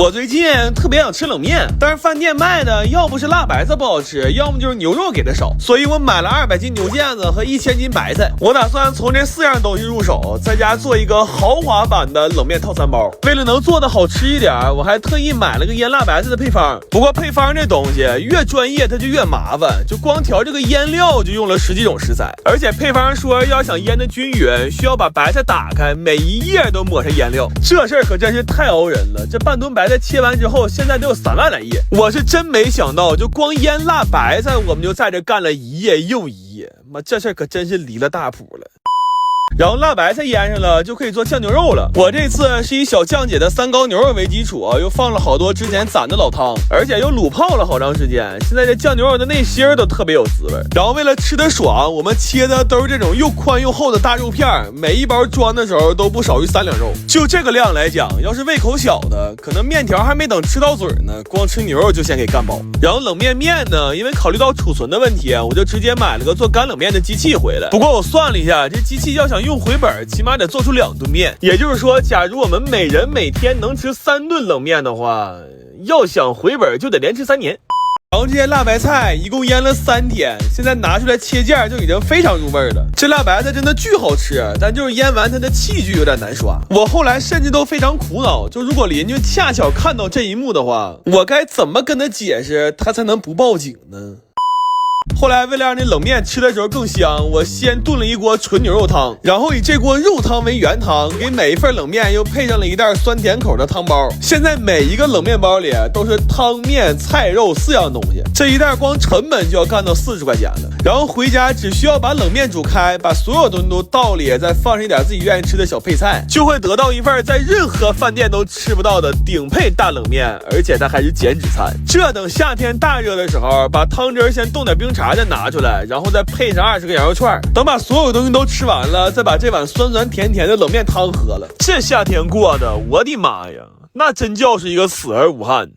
我最近特别想吃冷面，但是饭店卖的要不是辣白菜不好吃，要么就是牛肉给的少，所以我买了200斤牛腱子和1000斤白菜。我打算从这4样东西入手，在家做一个豪华版的冷面套餐包。为了能做的好吃一点，我还特意买了个腌辣白菜的配方。不过配方这东西越专业它就越麻烦，就光调这个腌料就用了10几种食材，而且配方说要想腌的均匀，需要把白菜打开，每一页都抹上腌料。这事儿可真是太熬人了，这半吨白菜切完之后，现在得有3万来页。我是真没想到，就光腌辣白菜，我们就在这干了一页又一页。妈，这事儿可真是离了大谱了。然后辣白菜腌上了，就可以做酱牛肉了。我这次是以小酱姐的3高牛肉为基础，又放了好多之前攒的老汤，而且又卤泡了好长时间。现在这酱牛肉的内心都特别有滋味。然后为了吃得爽，我们切的都是这种又宽又厚的大肉片，每一包装的时候都不少于3两肉。就这个量来讲，要是胃口小的，可能面条还没等吃到嘴呢，光吃牛肉就先给干饱。然后冷面呢，因为考虑到储存的问题，我就直接买了个做干冷面的机器回来。不过我算了一下，这机器要想用回本，起码得做出2吨面。也就是说，假如我们每人每天能吃3顿冷面的话，要想回本就得连吃3年。然后这些辣白菜一共腌了3天，现在拿出来切件就已经非常入味了。这辣白菜真的巨好吃，但就是腌完它的器具有点难刷。我后来甚至都非常苦恼，就如果邻居恰巧看到这一幕的话，我该怎么跟他解释，他才能不报警呢？后来为了让这冷面吃的时候更香，我先炖了一锅纯牛肉汤，然后以这锅肉汤为原汤，给每一份冷面又配上了一袋酸甜口的汤包。现在每一个冷面包里都是汤面菜肉4样东西，这一袋光成本就要干到40块钱了。然后回家只需要把冷面煮开，把所有东西都倒里，再放上一点自己愿意吃的小配菜，就会得到一份在任何饭店都吃不到的顶配大冷面，而且它还是减脂餐。这等夏天大热的时候，把汤汁先冻点冰茶再拿出来，然后再配上20个羊肉串，等把所有东西都吃完了，再把这碗酸酸甜甜的冷面汤喝了。这夏天过的，我的妈呀，那真叫是一个死而无憾。